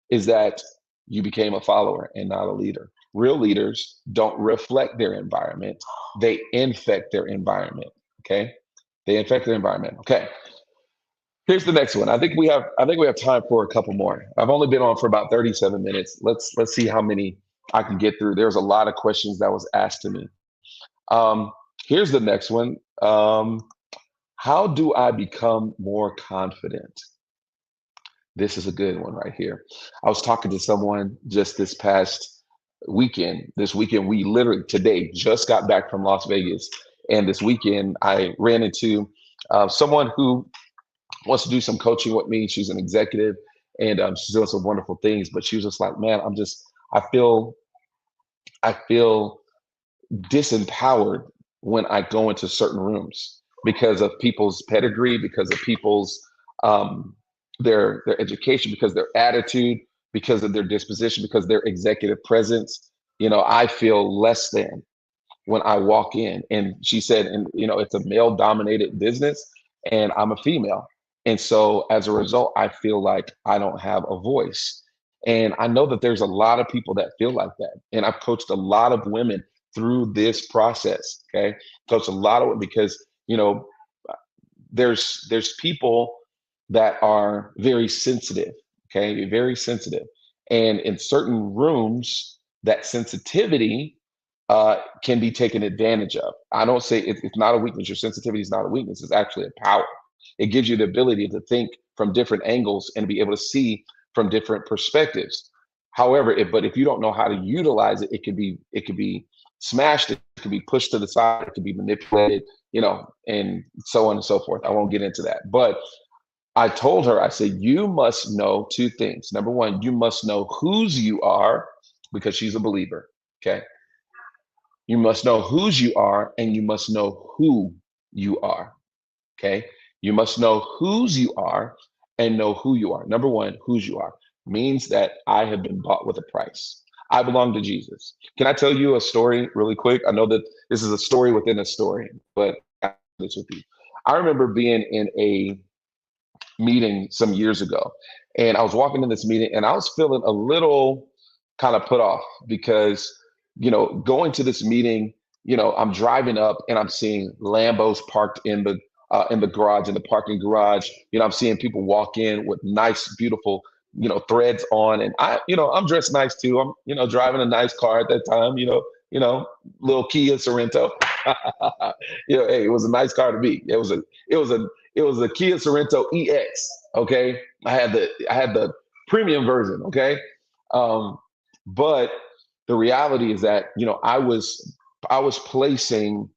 S1: is that you became a follower and not a leader. Real leaders don't reflect their environment. They infect their environment. Okay. They infect their environment. Okay. Here's the next one. I think we have time for a couple more. I've only been on for about 37 minutes. Let's see how many I can get through. There's a lot of questions that was asked to me. Um, Here's the next one. How do I become more confident? This is a good one right here. I was talking to someone just this past weekend. This weekend, we literally today just got back from Las Vegas. And this weekend, I ran into someone who wants to do some coaching with me. She's an executive, and she's doing some wonderful things. But she was just like, man, I feel, I feel disempowered when I go into certain rooms because of people's pedigree, because of people's um, their education, because their attitude, because of their disposition, because their executive presence. I feel less than when I walk in. And she said, and it's a male dominated business and I'm a female. And so as a result, I feel like I don't have a voice. And I know that there's a lot of people that feel like that. And I've coached a lot of women through this process. Okay. Coached a lot of it because, there's people that are very sensitive. Okay. Very sensitive. And in certain rooms, that sensitivity can be taken advantage of. I don't say it's not a weakness. Your sensitivity is not a weakness. It's actually a power. It gives you the ability to think from different angles and be able to see from different perspectives. However, but if you don't know how to utilize it, it could be smashed. It could be pushed to the side. It could be manipulated. And so on and so forth. I won't get into that. But I told her, I said, you must know two things. Number one, you must know whose you are because she's a believer. Okay. You must know whose you are and you must know who you are. Okay. You must know whose you are and know who you are. Number one, whose you are means that I have been bought with a price. I belong to Jesus. Can I tell you a story really quick? I know that this is a story within a story, but I'll share this with you. I remember being in a meeting some years ago, and I was walking in this meeting and I was feeling a little kind of put off because going to this meeting, I'm driving up and I'm seeing Lambos parked in the garage, in the parking garage. I'm seeing people walk in with nice, beautiful, threads on, and I'm dressed nice too. I'm, driving a nice car at that time. Little Kia Sorento. Hey, it was a nice car to be. It was a Kia Sorento EX. Okay, I had the premium version. Okay, but the reality is that I was placing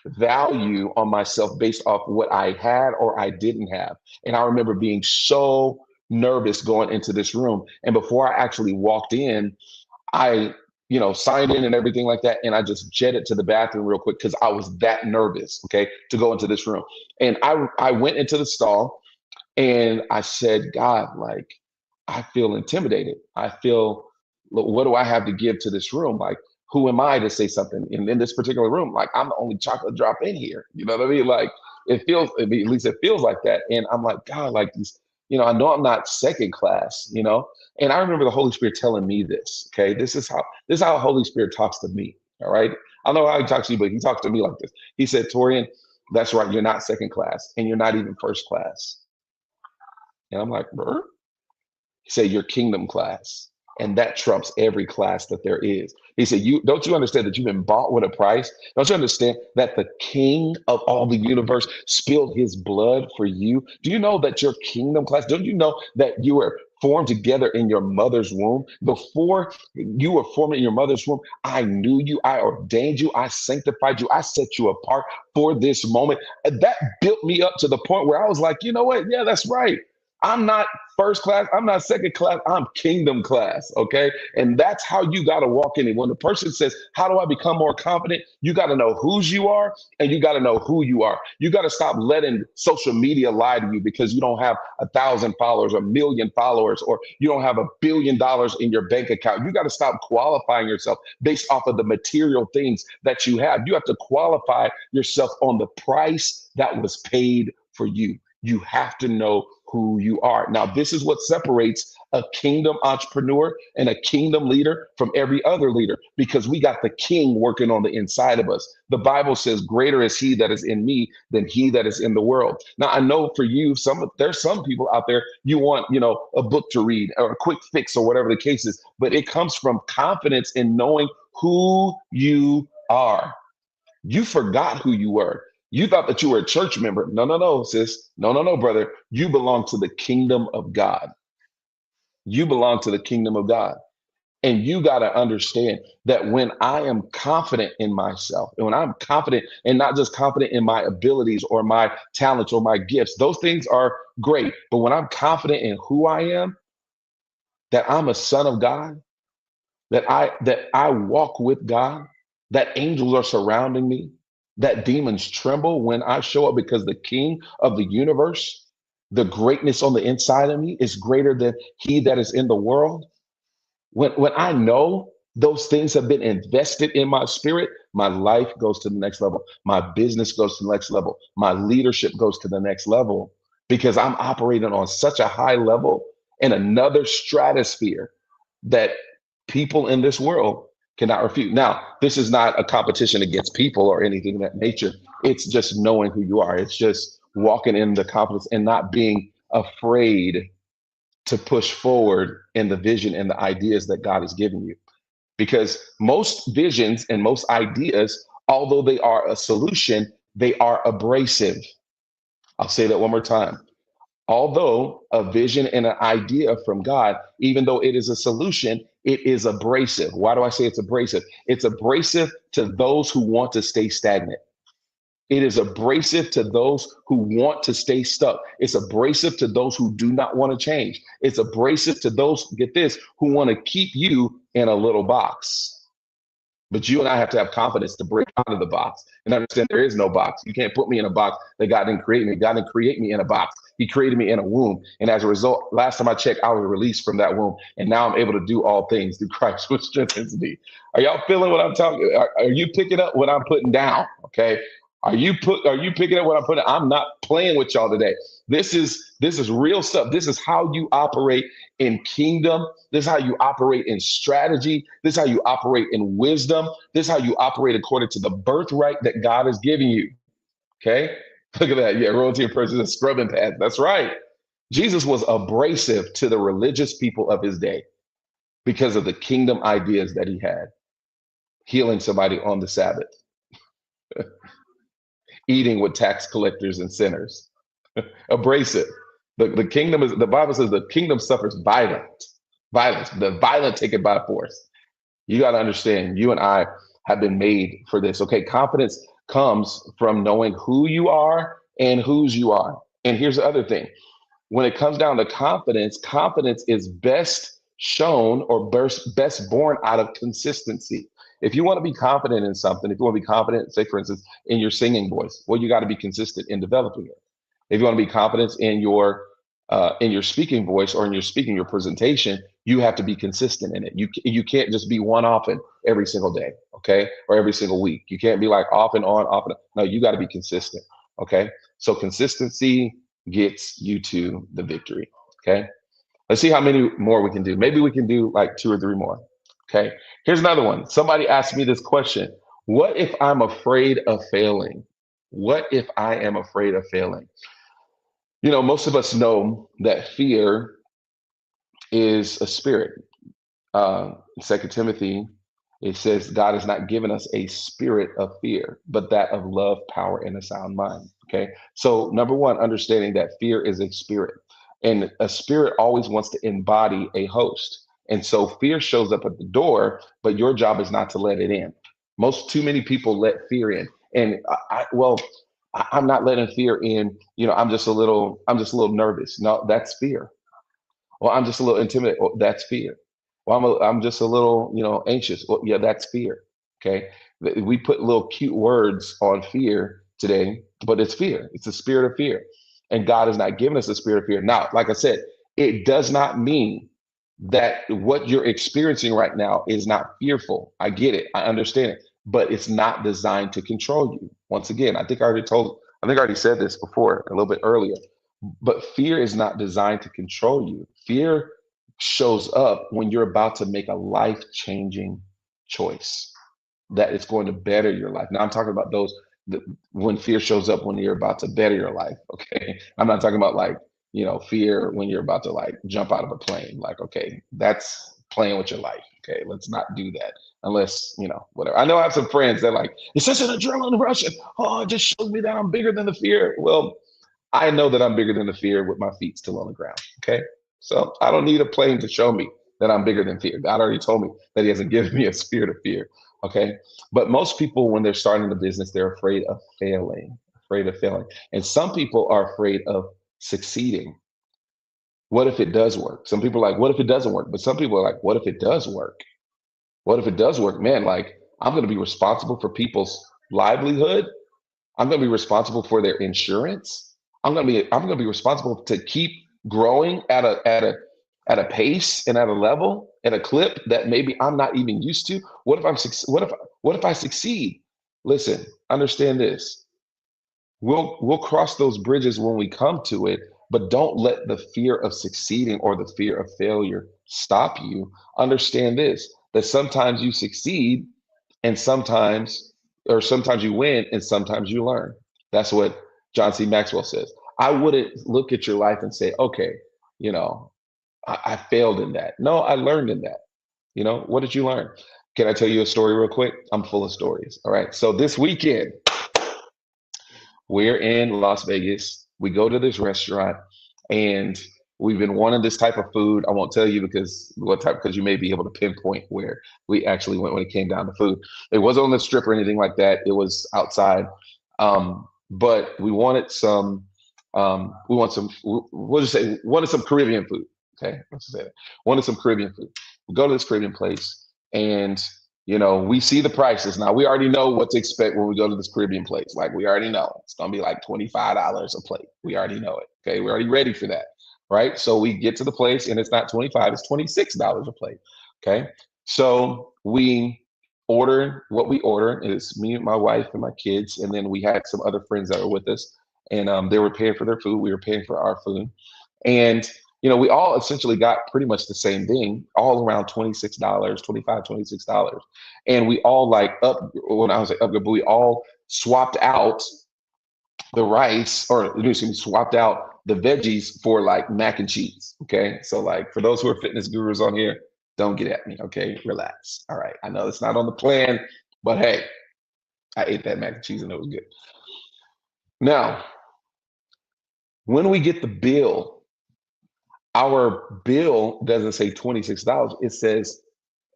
S1: value on myself based off what I had or I didn't have. And I remember being so nervous going into this room. And before I actually walked in, I signed in and everything like that. And I just jetted to the bathroom real quick because I was that nervous, okay, to go into this room. And I went into the stall and I said, God, like, I feel intimidated. I feel, what do I have to give to this room? Like, who am I to say something in this particular room? Like, I'm the only chocolate drop in here. You know what I mean? Like, it feels, at least it feels like that. And I'm like, God, like these, I know I'm not second class, And I remember the Holy Spirit telling me this. Okay, this is how Holy Spirit talks to me. All right. I don't know how he talks to you, but he talks to me like this. He said, Torian, that's right. You're not second class, and you're not even first class. And I'm like, Brr? He said, you're kingdom class. And that trumps every class that there is. He said, don't you understand that you've been bought with a price? Don't you understand that the king of all the universe spilled his blood for you? Do you know that you're kingdom class? Don't you know that you were formed together in your mother's womb? Before you were formed in your mother's womb, I knew you, I ordained you, I sanctified you, I set you apart for this moment. And that built me up to the point where I was like, you know what? Yeah, that's right. I'm not first class. I'm not second class. I'm kingdom class. Okay. And that's how you got to walk in it. When the person says, how do I become more confident? You got to know whose you are and you got to know who you are. You got to stop letting social media lie to you because you don't have 1,000 followers, 1,000,000 followers, or you don't have $1 billion in your bank account. You got to stop qualifying yourself based off of the material things that you have. You have to qualify yourself on the price that was paid for you. You have to know who you are. Now, this is what separates a kingdom entrepreneur and a kingdom leader from every other leader, because we got the king working on the inside of us. The Bible says, greater is he that is in me than he that is in the world. Now, I know for you, there's some people out there, you want, a book to read or a quick fix or whatever the case is, but it comes from confidence in knowing who you are. You forgot who you were. You thought that you were a church member. No, no, no, sis. No, no, no, brother. You belong to the kingdom of God. You belong to the kingdom of God. And you got to understand that when I am confident in myself, and when I'm confident and not just confident in my abilities or my talents or my gifts, those things are great. But when I'm confident in who I am, that I'm a son of God, that I walk with God, that angels are surrounding me, that demons tremble when I show up, because the king of the universe, the greatness on the inside of me is greater than he that is in the world. When I know those things have been invested in my spirit, my life goes to the next level. My business goes to the next level. My leadership goes to the next level, because I'm operating on such a high level in another stratosphere that people in this world cannot refute. Now, this is not a competition against people or anything of that nature. It's just knowing who you are. It's just walking in the confidence and not being afraid to push forward in the vision and the ideas that God has given you. Because most visions and most ideas, although they are a solution, they are abrasive. I'll say that one more time. Although a vision and an idea from God, even though it is a solution, it is abrasive. Why do I say it's abrasive? It's abrasive to those who want to stay stagnant. It is abrasive to those who want to stay stuck. It's abrasive to those who do not want to change. It's abrasive to those, get this, who want to keep you in a little box. But you and I have to have confidence to break out of the box and understand there is no box. You can't put me in a box that God didn't create me. God didn't create me in a box. He created me in a womb. And as a result, last time I checked, I was released from that womb. And now I'm able to do all things through Christ, which strengthens me. Are y'all feeling what I'm talking? Are you picking up what I'm putting down? Okay. Are you picking up what I'm putting? I'm not playing with y'all today. This is real stuff. This is how you operate in kingdom. This is how you operate in strategy. This is how you operate in wisdom. This is how you operate according to the birthright that God has given you. Okay? Look at that. Yeah, royalty and person is scrubbing pants. That's right. Jesus was abrasive to the religious people of his day because of the kingdom ideas that he had. Healing somebody on the Sabbath, eating with tax collectors and sinners. Abrasive. The kingdom is, the Bible says the kingdom suffers violence. The violent take it by force. You got to understand, you and I have been made for this. Okay, confidence comes from knowing who you are and whose you are. And here's the other thing. When it comes down to confidence, confidence is best shown or best born out of consistency. If you want to be confident in something, if you want to be confident, say for instance, in your singing voice, well, you got to be consistent in developing it. If you want to be confident in your speaking voice or in your speaking, your presentation, you have to be consistent in it. You can't just be one off and every single day, okay, or every single week. You can't be like off and on, off and on. No, you got to be consistent, okay. So consistency gets you to the victory, okay. Let's see how many more we can do. Maybe we can do like 2 or 3 more. Okay. Here's another one. Somebody asked me this question. What if I'm afraid of failing? What if I am afraid of failing? Most of us know that fear is a spirit. In 2 Timothy, it says God has not given us a spirit of fear, but that of love, power, and a sound mind. Okay. So number one, understanding that fear is a spirit. And a spirit always wants to embody a host. And so fear shows up at the door, but your job is not to let it in. Too many people let fear in. And I'm not letting fear in. I'm just a little nervous. No, that's fear. Well, I'm just a little intimidated. Well, that's fear. Well, I'm just a little, anxious. Well, yeah, that's fear. Okay. We put little cute words on fear today, but it's fear. It's the spirit of fear. And God has not given us a spirit of fear. Now, like I said, it does not mean that what you're experiencing right now is not fearful. I get it. I understand it, but it's not designed to control you. Once again, I think I already said this before a little bit earlier, but fear is not designed to control you. Fear shows up when you're about to make a life-changing choice that is going to better your life. Now I'm talking about when fear shows up when you're about to better your life. Okay. I'm not talking about like, fear when you're about to like jump out of a plane. Like, okay, that's playing with your life. Okay. Let's not do that unless, whatever. I know I have some friends that like, it's such an adrenaline rush. And, oh, it just shows me that I'm bigger than the fear. Well, I know that I'm bigger than the fear with my feet still on the ground. Okay. So I don't need a plane to show me that I'm bigger than fear. God already told me that He hasn't given me a spirit of fear. Okay. But most people, when they're starting the business, they're afraid of failing, afraid of failing. And some people are afraid of succeeding. What if it does work? Some people are like, what if it doesn't work? But some people are like, what if it does work? What if it does work? Man, like I'm going to be responsible for people's livelihood. I'm going to be responsible for their insurance. I'm going to be responsible to keep growing at a pace and at a level and a clip that maybe I'm not even used to. What if I succeed? Listen, understand this. We'll cross those bridges when we come to it, but don't let the fear of succeeding or the fear of failure stop you. Understand this, that sometimes you succeed and sometimes you win and sometimes you learn. That's what John C. Maxwell says. I wouldn't look at your life and say, okay, you know, I failed in that. No, I learned in that. What did you learn? Can I tell you a story real quick? I'm full of stories. All right. So this weekend, we're in Las Vegas. We go to this restaurant and we've been wanting this type of food. I won't tell you because you may be able to pinpoint where we actually went when it came down to food. It wasn't on the strip or anything like that. It was outside. But we wanted we'll just say, wanted some Caribbean food. Okay, let's say that. Wanted some Caribbean food. We go to this Caribbean place and we see the prices. Now we already know what to expect when we go to this Caribbean place. Like we already know it's gonna be like $25 a plate. We already know it. Okay, we're already ready for that. Right. So we get to the place and it's not 25, it's $26 a plate. Okay. So we order what we order. It's me and my wife and my kids. And then we had some other friends that were with us and they were paying for their food. We were paying for our food. And we all essentially got pretty much the same thing, all around $26, 25, $26. And we all when I was like up, but we all swapped out the rice, or excuse me, swapped out the veggies for like mac and cheese. Okay. So like for those who are fitness gurus on here, don't get at me. Okay. Relax. All right. I know it's not on the plan, but hey, I ate that mac and cheese and it was good. Now, when we get the bill, our bill doesn't say $26, it says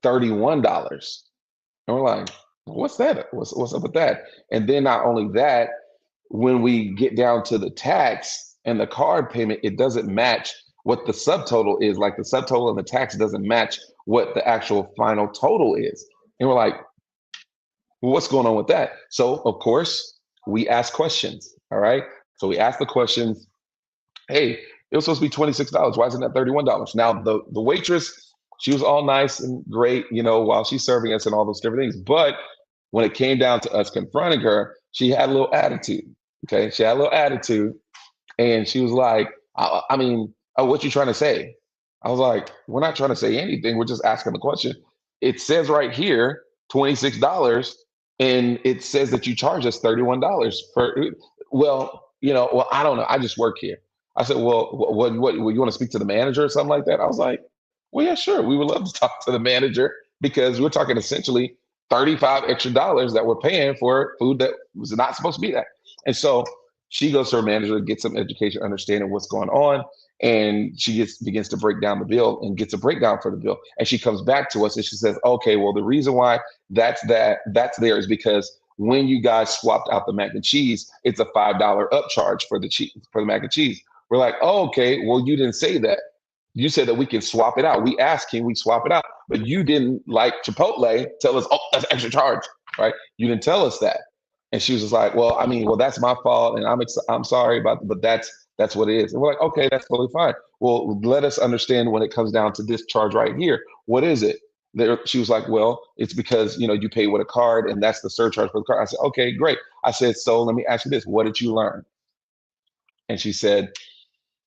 S1: $31. And we're like, what's that? What's up with that? And then not only that, when we get down to the tax and the card payment, it doesn't match what the subtotal is. Like the subtotal and the tax doesn't match what the actual final total is. And we're like, well, what's going on with that? So of course we ask questions. All right. So we ask the questions. Hey, it was supposed to be $26. Why isn't that $31? Now the waitress, she was all nice and great, while she's serving us and all those different things. But when it came down to us confronting her, she had a little attitude. Okay. She had a little attitude. And she was like, I mean, oh, what you trying to say? I was like, we're not trying to say anything. We're just asking the question. It says right here, $26, and it says that you charge us $31 for, well, I don't know. I just work here. I said, well, what you want to speak to the manager or something like that? I was like, well, yeah, sure. We would love to talk to the manager because we're talking essentially 35 extra dollars that we're paying for food that was not supposed to be there. And so she goes to her manager, gets some education, understanding what's going on, and she begins to break down the bill and gets a breakdown for the bill. And she comes back to us and she says, okay, well, the reason why that's there is because when you guys swapped out the mac and cheese, it's a $5 upcharge for the mac and cheese. We're like, oh, okay, well, you didn't say that. You said that we can swap it out. We asked, can we swap it out? But you didn't, like Chipotle, tell us, oh, that's extra charge, right? You didn't tell us that. And she was just like, well, I mean, well, that's my fault, and I'm sorry about, but that's what it is. And we're like, okay, that's totally fine. Well, let us understand when it comes down to this charge right here. What is it? She was like, well, it's because you pay with a card, and that's the surcharge for the card. I said, okay, great. I said, so let me ask you this: what did you learn? And she said,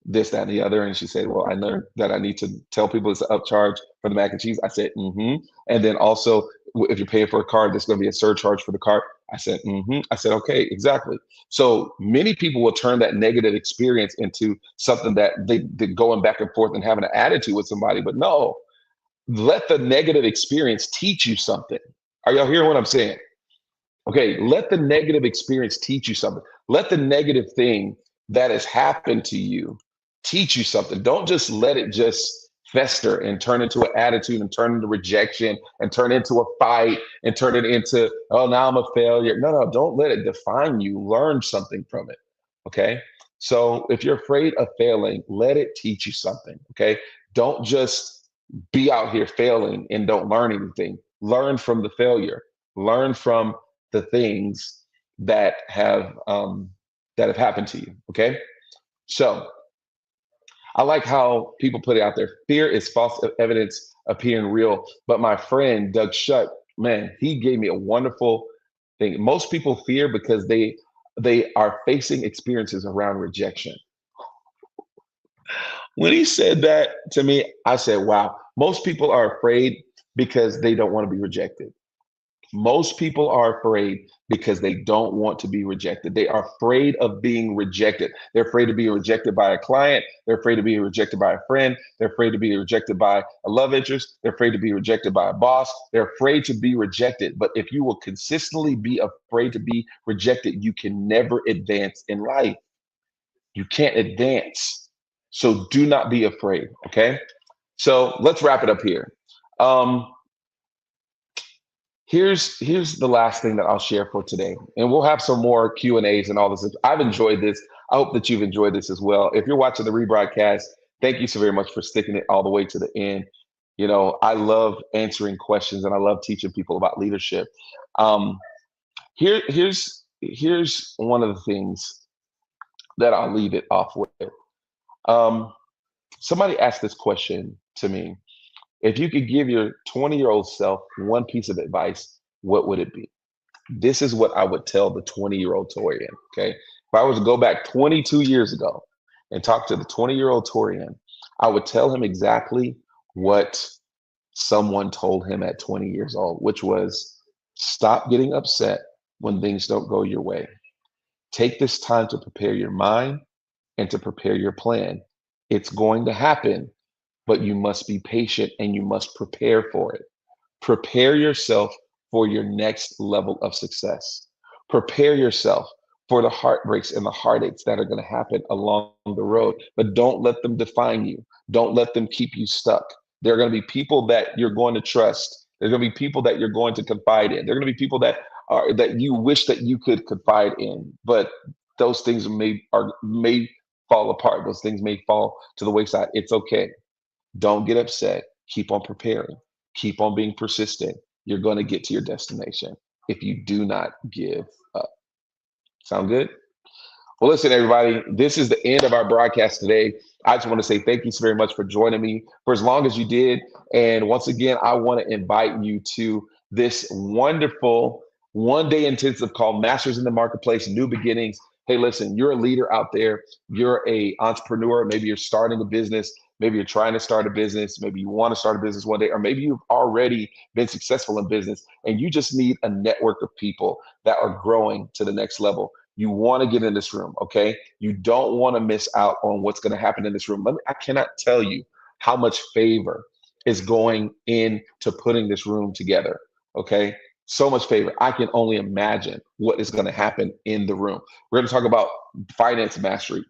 S1: this, that, and the other. And she said, well, I learned that I need to tell people it's an upcharge for the mac and cheese. I said, mm-hmm. And then also, if you're paying for a card, there's going to be a surcharge for the card. I said, mm-hmm. I said, okay, exactly. So many people will turn that negative experience into something that they're going back and forth and having an attitude with somebody. But no, let the negative experience teach you something. Are y'all hearing what I'm saying? Okay, let the negative experience teach you something. Let the negative thing that has happened to you teach you something. Don't just let it just fester and turn into an attitude and turn into rejection and turn into a fight and turn it into, oh, now I'm a failure. No, don't let it define you. Learn something from it. Okay. So if you're afraid of failing, let it teach you something. Okay. Don't just be out here failing and don't learn anything. Learn from the failure. Learn from the things that have happened to you. Okay. So I like how people put it out there. Fear is false evidence appearing real. But my friend Doug Shutt, man, he gave me a wonderful thing. Most people fear because they are facing experiences around rejection. When he said that to me, I said, wow, most people are afraid because they don't want to be rejected. Most people are afraid because they don't want to be rejected. They are afraid of being rejected. They're afraid of being rejected by a client. They're afraid of being rejected by a friend. They're afraid to be rejected by a love interest. They're afraid to be rejected by a boss. They're afraid to be rejected. But if you will consistently be afraid to be rejected, you can never advance in life. You can't advance. So do not be afraid. Okay. So let's wrap it up here. Here's the last thing that I'll share for today, and we'll have some more Q&As and all this. I've enjoyed this. I hope that you've enjoyed this as well. If you're watching the rebroadcast, thank you so very much for sticking it all the way to the end. I love answering questions and I love teaching people about leadership. Here's one of the things that I'll leave it off with. Somebody asked this question to me. If you could give your 20-year-old self one piece of advice, what would it be? This is what I would tell the 20-year-old Torian, okay? If I was to go back 22 years ago and talk to the 20-year-old Torian, I would tell him exactly what someone told him at 20 years old, which was stop getting upset when things don't go your way. Take this time to prepare your mind and to prepare your plan. It's going to happen, but you must be patient and you must prepare for it. Prepare yourself for your next level of success. Prepare yourself for the heartbreaks and the heartaches that are going to happen along the road, but don't let them define you. Don't let them keep you stuck. There are going to be people that you're going to trust. There's going to be people that you're going to confide in. There are going to be people that you wish that you could confide in, but those things may fall apart. Those things may fall to the wayside. It's okay. Don't get upset. Keep on preparing. Keep on being persistent. You're going to get to your destination if you do not give up. Sound good? Well, listen, everybody, this is the end of our broadcast today. I just want to say thank you so very much for joining me for as long as you did. And once again, I want to invite you to this wonderful 1-day intensive called Masters in the Marketplace, New Beginnings. Hey, listen, you're a leader out there. You're a entrepreneur. Maybe you're starting a business. Maybe you're trying to start a business. Maybe you want to start a business one day, or maybe you've already been successful in business and you just need a network of people that are growing to the next level. You want to get in this room, okay? You don't want to miss out on what's going to happen in this room. I cannot tell you how much favor is going into putting this room together, okay? So much favor. I can only imagine what is going to happen in the room. We're going to talk about finance mastery,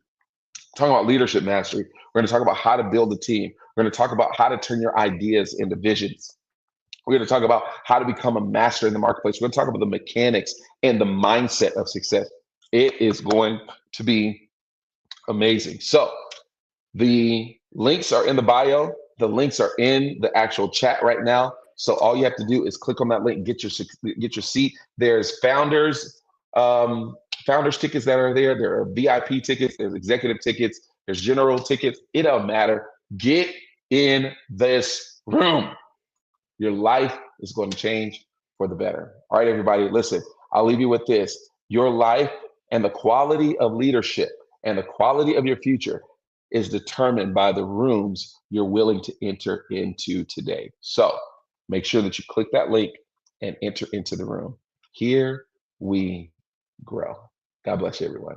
S1: talking about leadership mastery. We're going to talk about how to build a team. We're going to talk about how to turn your ideas into visions. We're going to talk about how to become a master in the marketplace. We're going to talk about the mechanics and the mindset of success. It is going to be amazing. So the links are in the bio. The links are in the actual chat right now. So all you have to do is click on that link, get your seat. There's founders tickets that are there. There are VIP tickets. There's executive tickets. There's general tickets. It don't matter. Get in this room. Your life is going to change for the better. All right, everybody, listen, I'll leave you with this. Your life and the quality of leadership and the quality of your future is determined by the rooms you're willing to enter into today. So make sure that you click that link and enter into the room. Here we grow. God bless you, everyone.